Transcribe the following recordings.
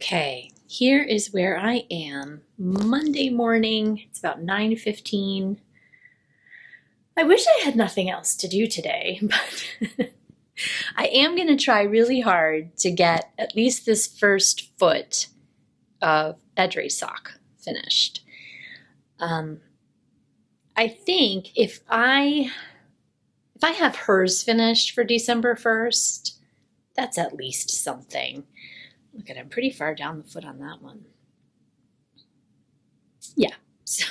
Okay, here is where I am Monday morning. It's about 9:15. I wish I had nothing else to do today, but I am going to try really hard to get at least this first foot of Edre sock finished. I think if I have hers finished for December 1st, that's at least something. Look at, I'm pretty far down the foot on that one. Yeah, so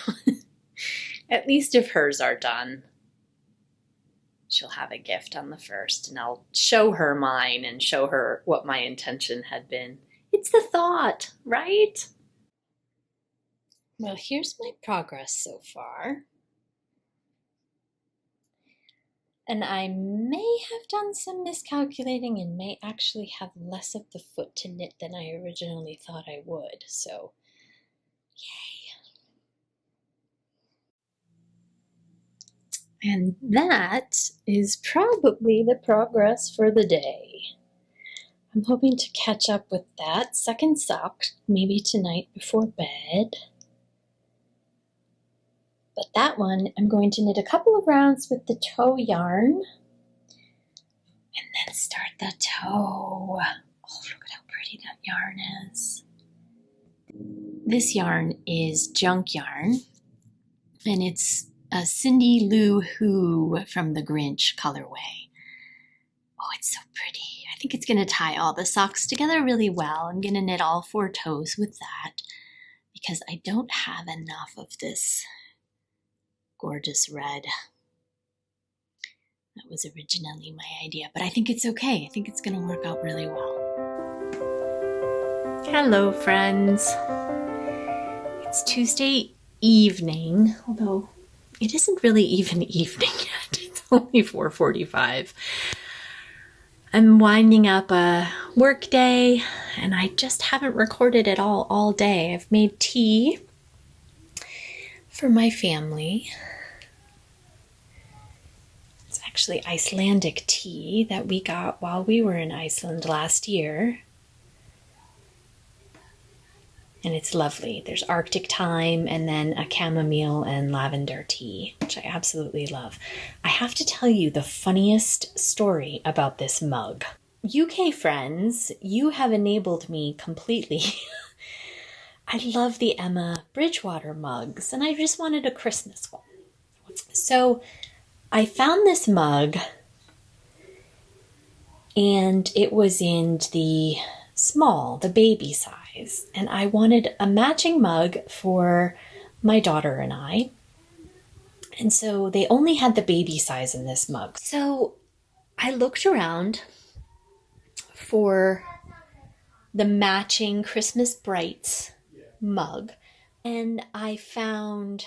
at least if hers are done, she'll have a gift on the 1st, and I'll show her mine and show her what my intention had been. It's the thought, right? Well, here's my progress so far. And I may have done some miscalculating and may actually have less of the foot to knit than I originally thought I would. So, yay. And that is probably the progress for the day. I'm hoping to catch up with that second sock maybe tonight before bed. But that one, I'm going to knit a couple of rounds with the toe yarn and then start the toe. Oh, look at how pretty that yarn is. This yarn is junk yarn, and it's a Cindy Lou Who from the Grinch colorway. Oh, it's so pretty. I think it's going to tie all the socks together really well. I'm going to knit all 4 toes with that because I don't have enough of this gorgeous red. That was originally my idea, but I think it's okay. I think it's going to work out really well. Hello, friends. It's Tuesday evening, although it isn't really even evening yet. It's only 4:45. I'm winding up a work day, and I just haven't recorded at all day. I've made tea for my family. It's actually Icelandic tea that we got while we were in Iceland last year. And it's lovely. There's Arctic thyme and then a chamomile and lavender tea, which I absolutely love. I have to tell you the funniest story about this mug. UK friends, you have enabled me completely. I love the Emma Bridgewater mugs, and I just wanted a Christmas one. So I found this mug, and it was in the small, the baby size, and I wanted a matching mug for my daughter and I. And so they only had the baby size in this mug. So I looked around for the matching Christmas Brights mug, and I found,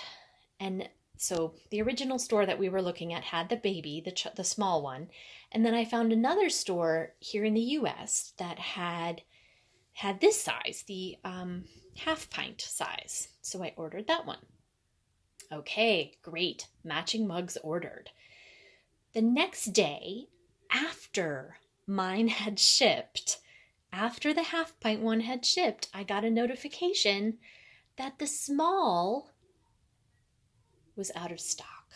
and so the original store that we were looking at had the baby, the small one, and then I found another store here in the US that had this size, the half pint size. So I ordered that one. Okay, great, matching mugs ordered. The next day, after mine had shipped, after the half pint one had shipped, I got a notification that the small was out of stock.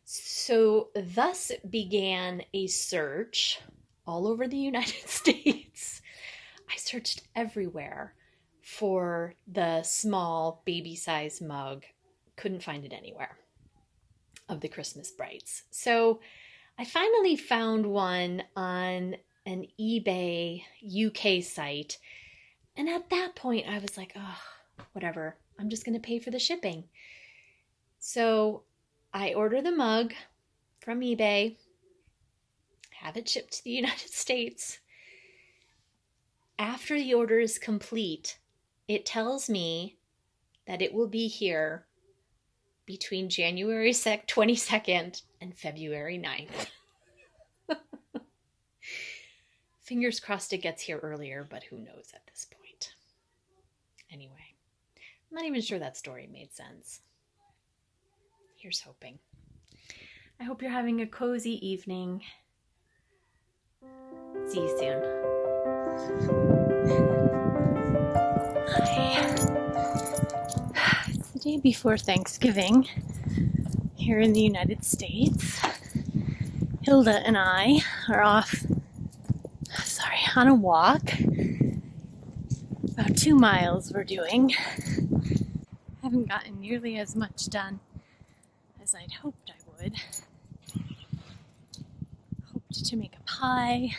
So thus began a search all over the United States. I searched everywhere for the small baby size mug. Couldn't find it anywhere of the Christmas Brights. So I finally found one on an eBay UK site. And at that point I was like, oh, whatever. I'm just going to pay for the shipping. So I order the mug from eBay, have it shipped to the United States. After the order is complete, it tells me that it will be here between January 22nd and February 9th. Fingers crossed it gets here earlier, but who knows at this point. Anyway, I'm not even sure that story made sense. Here's hoping. I hope you're having a cozy evening. See you soon. Day before Thanksgiving here in the United States. Hilda and I are off, on a walk. About 2 miles we're doing. Haven't gotten nearly as much done as I'd hoped I would. Hoped to make a pie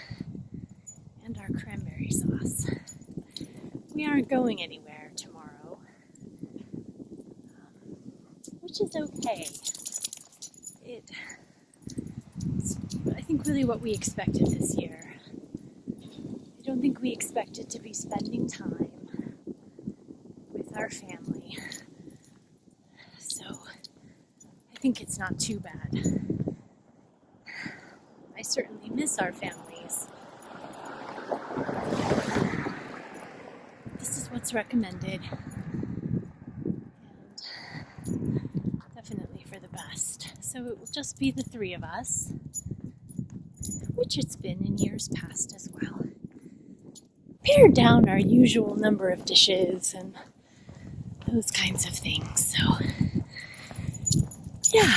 and our cranberry sauce. We aren't going anywhere tomorrow, which is okay. I think really what we expected this year. I don't think we expected to be spending time with our family. So I think it's not too bad. I certainly miss our families. This is what's recommended. And definitely for the best. So it will just be the 3 of us, which it's been in years past as well. Pared down our usual number of dishes and those kinds of things. So, yeah.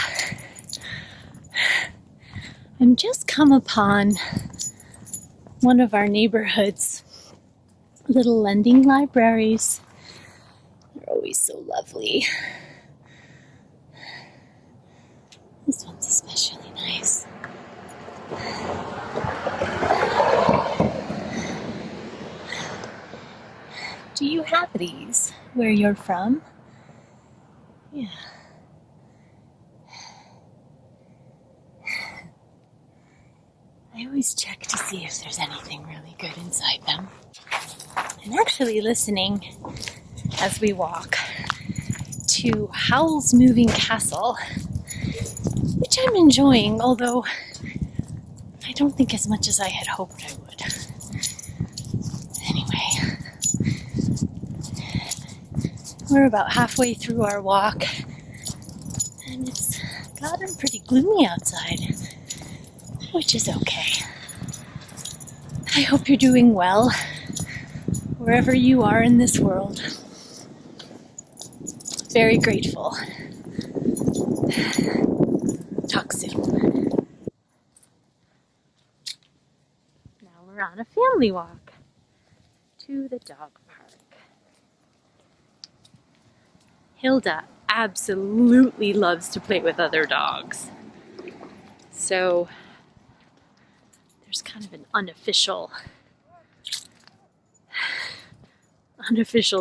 I'm just come upon one of our neighborhood's little lending libraries. They're always so lovely. This one's especially nice. Do you have these where you're from? Yeah. I always check to see if there's anything really good inside them. I'm actually listening as we walk to Howl's Moving Castle, which I'm enjoying, although I don't think as much as I had hoped I would. Anyway, we're about halfway through our walk, and it's gotten pretty gloomy outside, which is okay. I hope you're doing well, wherever you are in this world. Very grateful. Talk soon. Now we're on a family walk to the dog park. Hilda absolutely loves to play with other dogs. So there's kind of an unofficial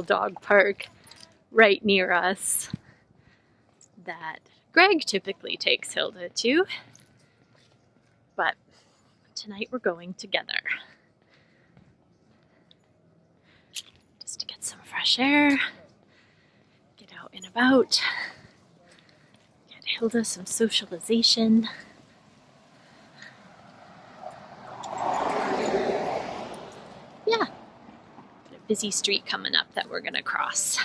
dog park right near us that Greg typically takes Hilda to, but tonight we're going together just to get some fresh air, get out and about, get Hilda some socialization. Yeah, got a busy street coming up that we're gonna cross.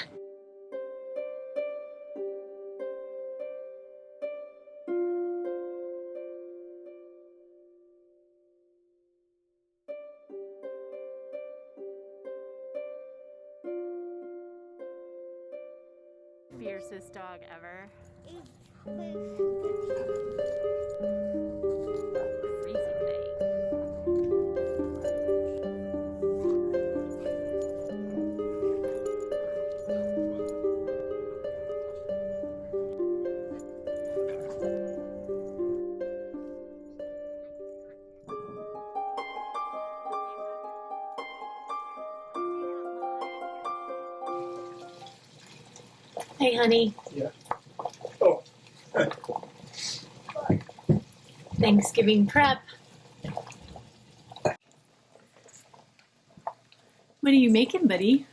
Fiercest dog ever. Crazy thing. Hey, honey. Yeah. Oh. Thanksgiving prep. What are you making, buddy?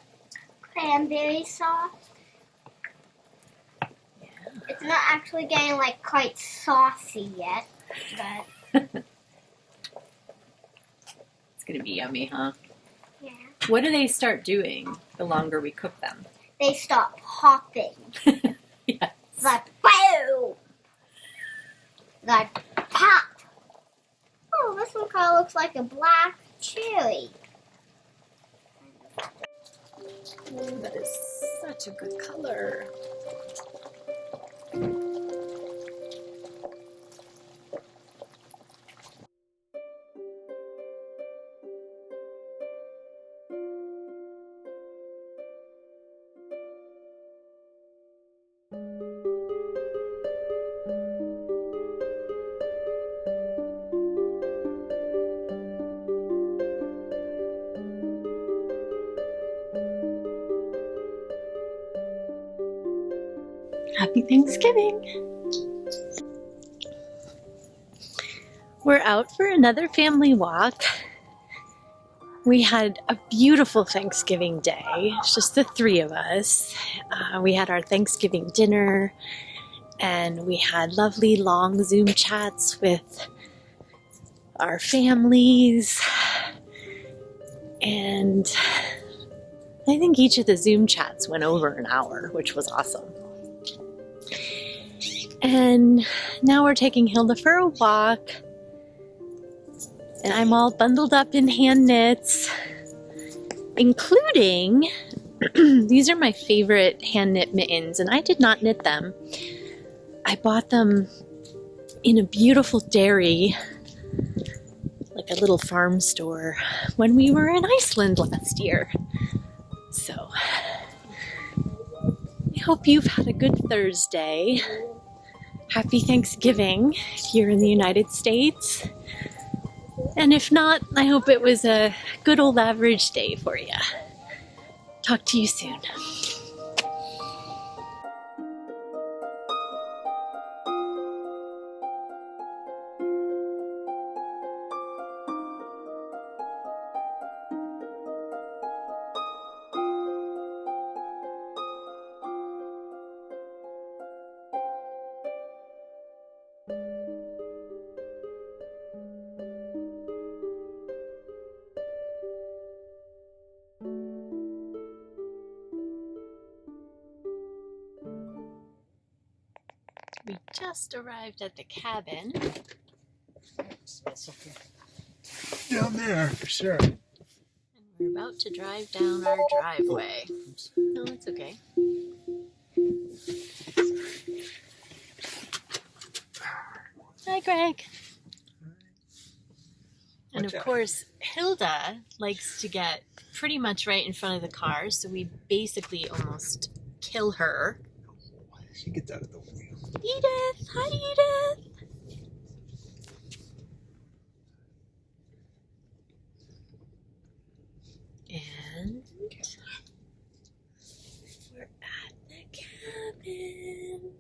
Cranberry sauce. Yeah. It's not actually getting quite saucy yet, but It's gonna be yummy, huh? yeah. What do they start doing the longer we cook them? They stop popping. Yes. Like boom! Like pop! Oh, this one kind of looks like a black cherry. Oh, that is such a good color. Happy Thanksgiving! We're out for another family walk. We had a beautiful Thanksgiving day. It's just the three of us. We had our Thanksgiving dinner, and we had lovely long Zoom chats with our families. And I think each of the Zoom chats went over an hour, which was awesome. And now we're taking Hilda for a walk. And I'm all bundled up in hand knits, including, these are my favorite hand knit mittens, and I did not knit them. I bought them in a beautiful dairy, like a little farm store, when we were in Iceland last year. So, I hope you've had a good Thursday. Happy Thanksgiving here in the United States. And if not, I hope it was a good old average day for you. Talk to you soon. We just arrived at the cabin. Smell something down there for sure. And we're about to drive down our driveway. Oops. No, it's okay. Hi, Greg. And Watch of out. course, Hilda likes to get pretty much right in front of the car, so we basically almost kill her. She gets out of the way. Edith! Hi, Edith! And we're at the cabin.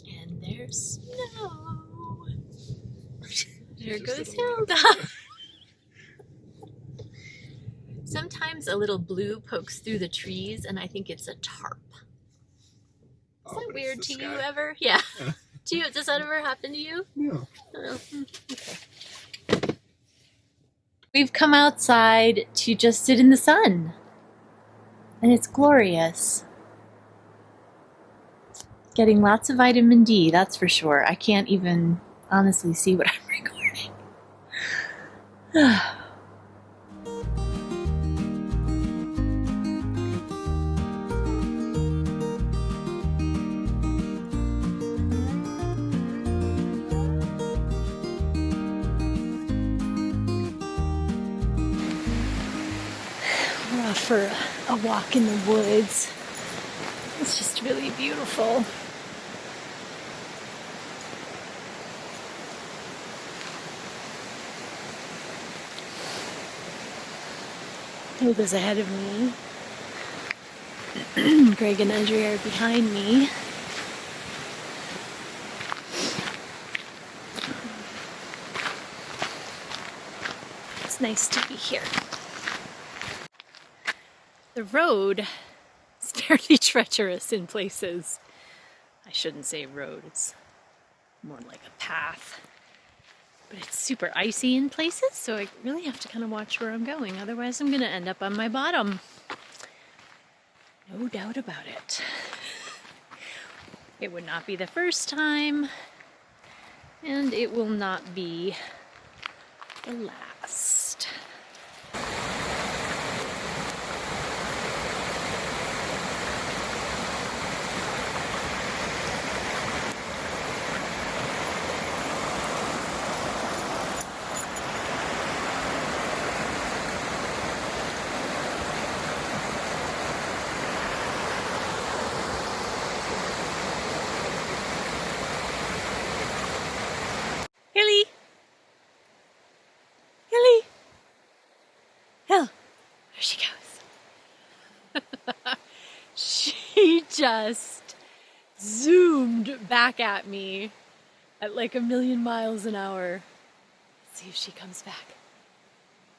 And there's snow. There goes Hilda. Sometimes a little blue pokes through the trees, and I think it's a tarp. Is that weird to you ever? Yeah. To you, does that ever happen to you? No. Oh, okay. We've come outside to just sit in the sun, and it's glorious. Getting lots of vitamin D, that's for sure. I can't even honestly see what I'm recording. We're off for a walk in the woods. It's just really beautiful. Hilda's ahead of me. Greg and Andrea are behind me. It's nice to be here. The road is fairly treacherous in places. I shouldn't say road, it's more like a path. But it's super icy in places, so I really have to kind of watch where I'm going. Otherwise, I'm going to end up on my bottom. No doubt about it. It would not be the first time, and it will not be the last. Hilly! Hilly! Hill! There she goes. He just zoomed back at me at like 1,000,000 miles an hour. Let's see if she comes back.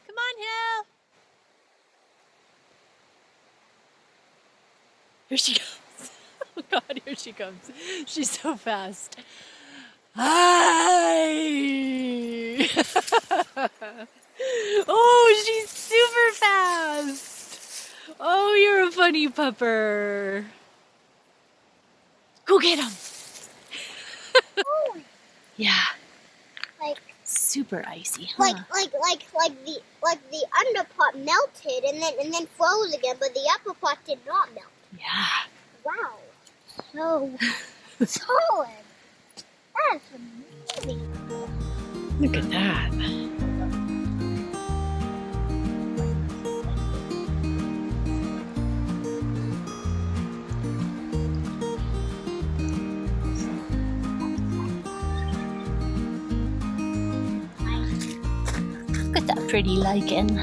Come on, Hill. Here she comes. Oh God, here she comes. She's so fast. Hi! Oh, she's super fast. Oh, you're a funny pupper. Go get him. Oh, Yeah, like super icy, huh? like the underpot melted and then froze again, but the upper pot did not melt. Yeah. Wow, so solid. That's amazing. Look at that. Look at that pretty lichen.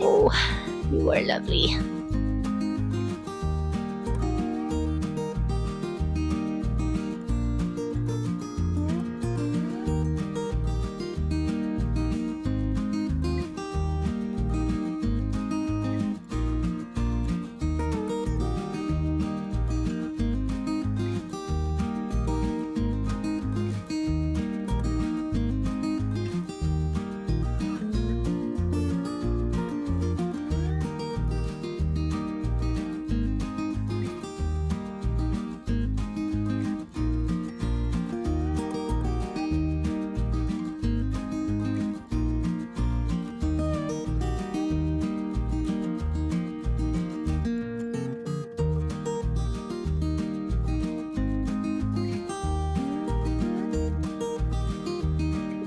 Oh, you are lovely.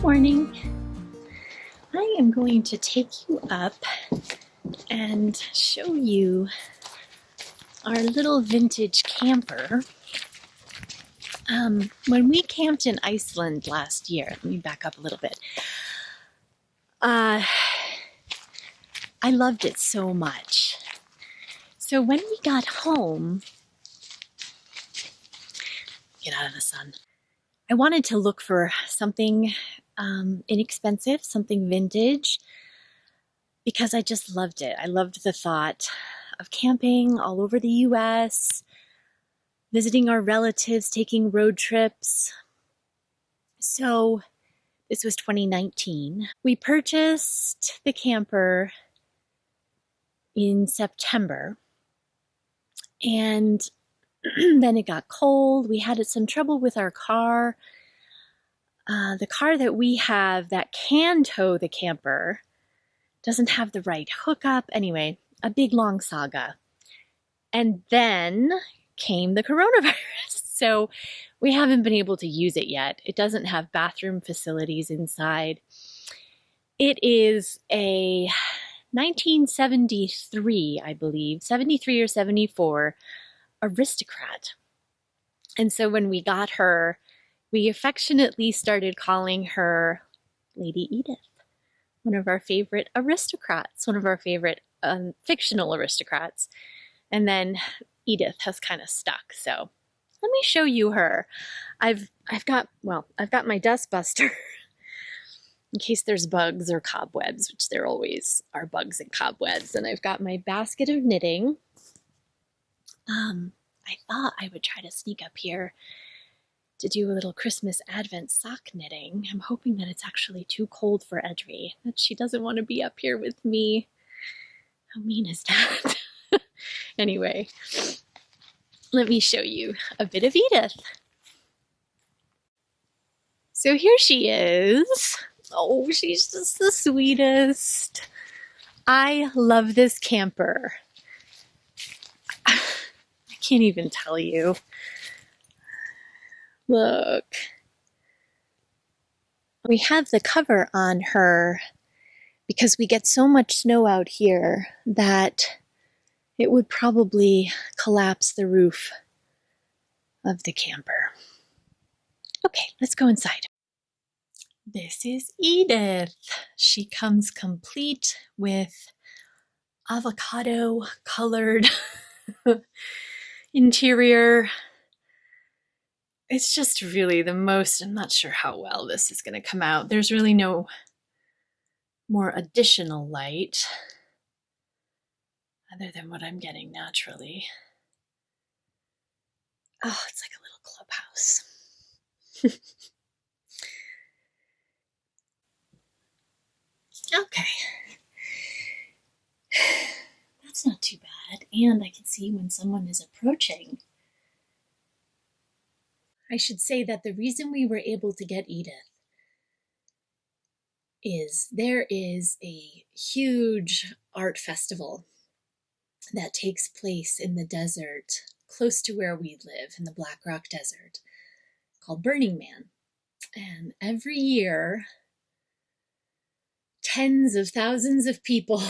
Morning. I am going to take you up and show you our little vintage camper. When we camped in Iceland last year, let me back up a little bit. I loved it so much. So when we got home, get out of the sun, I wanted to look for something inexpensive, something vintage, because I just loved it. I loved the thought of camping all over the US, visiting our relatives, taking road trips. So this was 2019. We purchased the camper in September, and then it got cold. We had some trouble with our car. The car that we have that can tow the camper doesn't have the right hookup. Anyway, a big long saga. And then came the coronavirus. So we haven't been able to use it yet. It doesn't have bathroom facilities inside. It is a 1973, I believe, 73 or 74 Aristocrat. And so when we got her, we affectionately started calling her Lady Edith, one of our favorite aristocrats, one of our favorite fictional aristocrats. And then Edith has kind of stuck. So let me show you her. I've got my dust buster in case there's bugs or cobwebs, which there always are bugs and cobwebs. And I've got my basket of knitting. I thought I would try to sneak up here to do a little Christmas Advent sock knitting. I'm hoping that it's actually too cold for Edri, that she doesn't want to be up here with me. How mean is that? Anyway, let me show you a bit of Edith. So here she is. Oh, she's just the sweetest. I love this camper. I can't even tell you. Look. We have the cover on her because we get so much snow out here that it would probably collapse the roof of the camper. Okay, let's go inside. This is Edith. She comes complete with avocado colored interior. It's just really the most, I'm not sure how well this is going to come out. There's really no more additional light other than what I'm getting naturally. Oh, it's like a little clubhouse. Okay. That's not too bad. And I can see when someone is approaching. I should say that the reason we were able to get Edith is there is a huge art festival that takes place in the desert close to where we live in the Black Rock Desert called Burning Man. And every year, tens of thousands of people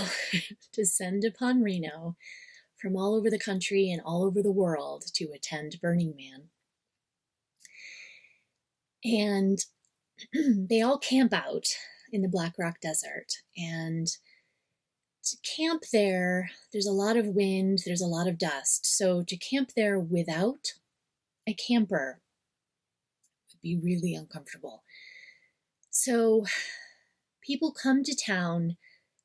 descend upon Reno from all over the country and all over the world to attend Burning Man. And they all camp out in the Black Rock Desert. And to camp there, there's a lot of wind, there's a lot of dust. So to camp there without a camper would be really uncomfortable. So people come to town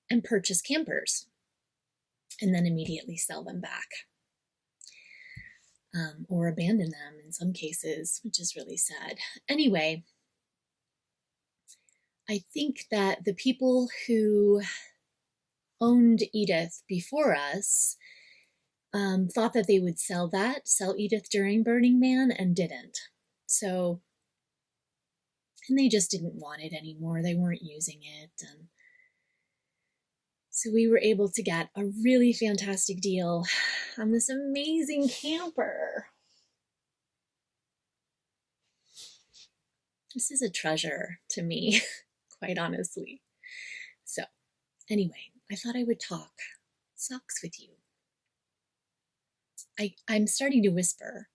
and purchase campers and then immediately sell them back. Or abandon them in some cases, which is really sad. Anyway, I think that the people who owned Edith before us thought that they would sell Edith during Burning Man, and didn't. So, and they just didn't want it anymore. They weren't using it. And so we were able to get a really fantastic deal on this amazing camper. This is a treasure to me, quite honestly. So, anyway, I thought I would talk socks with you. I'm starting to whisper,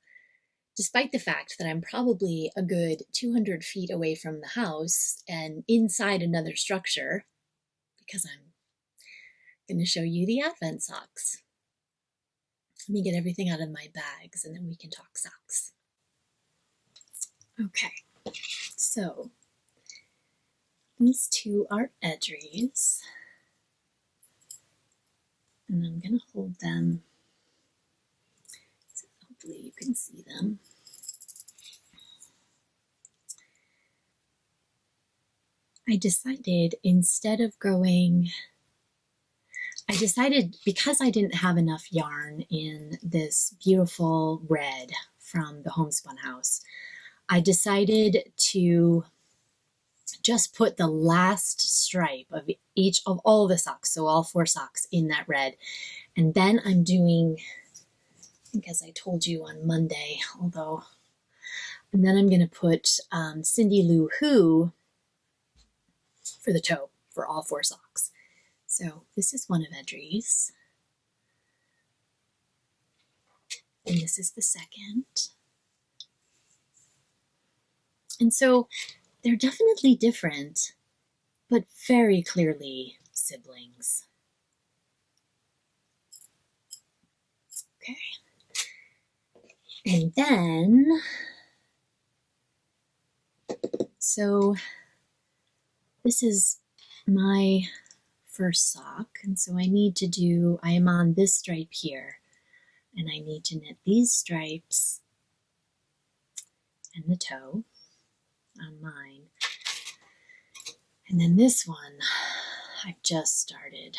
despite the fact that I'm probably a good 200 feet away from the house and inside another structure, because I'm going to show you the Advent socks. Let me get everything out of my bags and then we can talk socks. Okay, so these two are Edries, and I'm going to hold them so hopefully you can see them. I decided because I didn't have enough yarn in this beautiful red from the Homespun House, I decided to just put the last stripe of each of all the socks, so all 4 socks, in that red. And then I'm doing, I think as I told you on Monday, and then I'm going to put Cindy Lou Who for the toe for all 4 socks. So this is one of Edries. And this is the second. And so they're definitely different, but very clearly siblings. Okay. And then, so this is my first sock, and so I am on this stripe here, and I need to knit these stripes and the toe on mine. And then this one, I've just started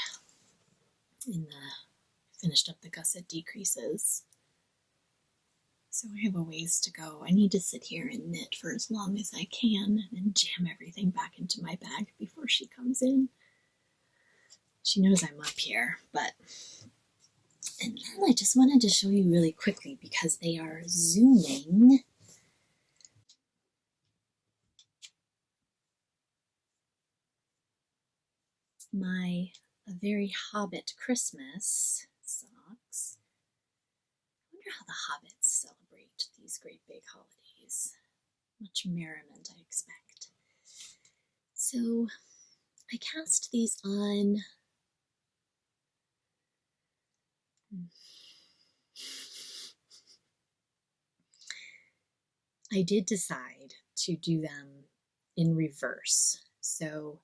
finished up the gusset decreases. So I have a ways to go. I need to sit here and knit for as long as I can and jam everything back into my bag before she comes in. She knows I'm up here, and then I just wanted to show you really quickly because they are zooming. My very Hobbit Christmas socks. I wonder how the Hobbits celebrate these great big holidays. Much merriment, I expect. So I cast these on I did decide to do them in reverse. So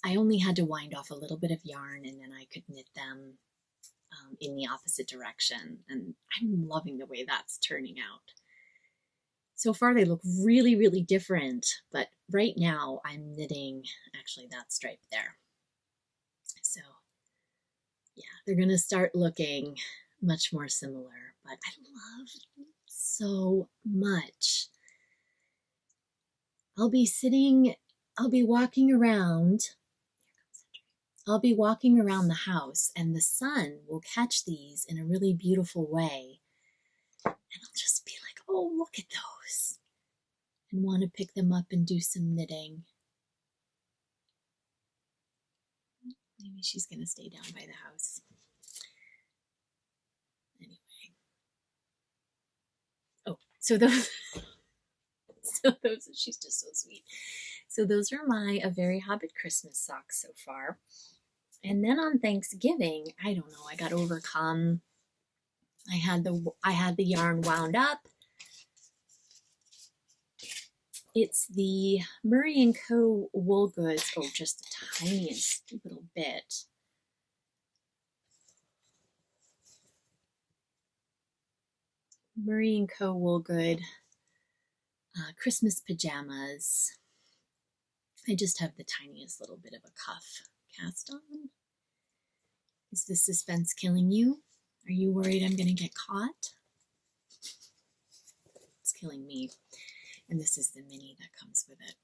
I only had to wind off a little bit of yarn and then I could knit them in the opposite direction. And I'm loving the way that's turning out. So far they look really, really different, but right now I'm knitting actually that stripe there. So yeah, they're going to start looking much more similar, but I love them so much. I'll be walking around the house and the sun will catch these in a really beautiful way. And I'll just be like, oh, look at those. And want to pick them up and do some knitting. Maybe she's going to stay down by the house. Anyway. Oh, so those, she's just so sweet. So those are my A Very Hobbit Christmas socks so far. And then on Thanksgiving, I don't know, I got overcome. I had the yarn wound up. It's the Murray & Co. Wool Goods. Oh, just the tiniest little bit. Murray & Co. Wool Good Christmas pajamas. I just have the tiniest little bit of a cuff cast on. Is the suspense killing you? Are you worried I'm going to get caught? It's killing me. And this is the mini that comes with it.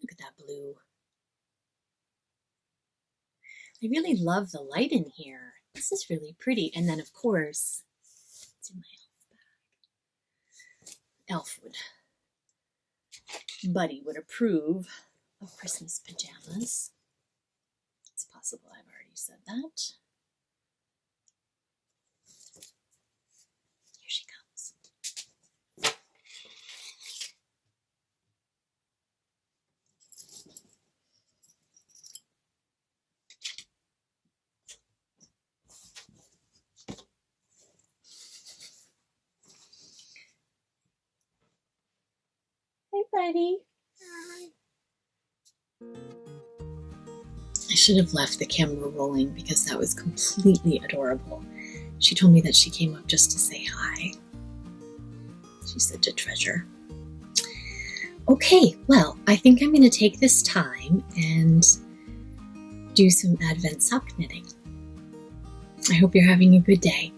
Look at that blue. I really love the light in here. This is really pretty. And then, of course, it's in my elf bag. Buddy would approve of Christmas pajamas. It's possible I've already said that. Here she comes. Hey, buddy. Hi. I should have left the camera rolling because that was completely adorable. She told me that she came up just to say hi. She's such a treasure. Okay, well, I think I'm going to take this time and do some Advent sock knitting. I hope you're having a good day.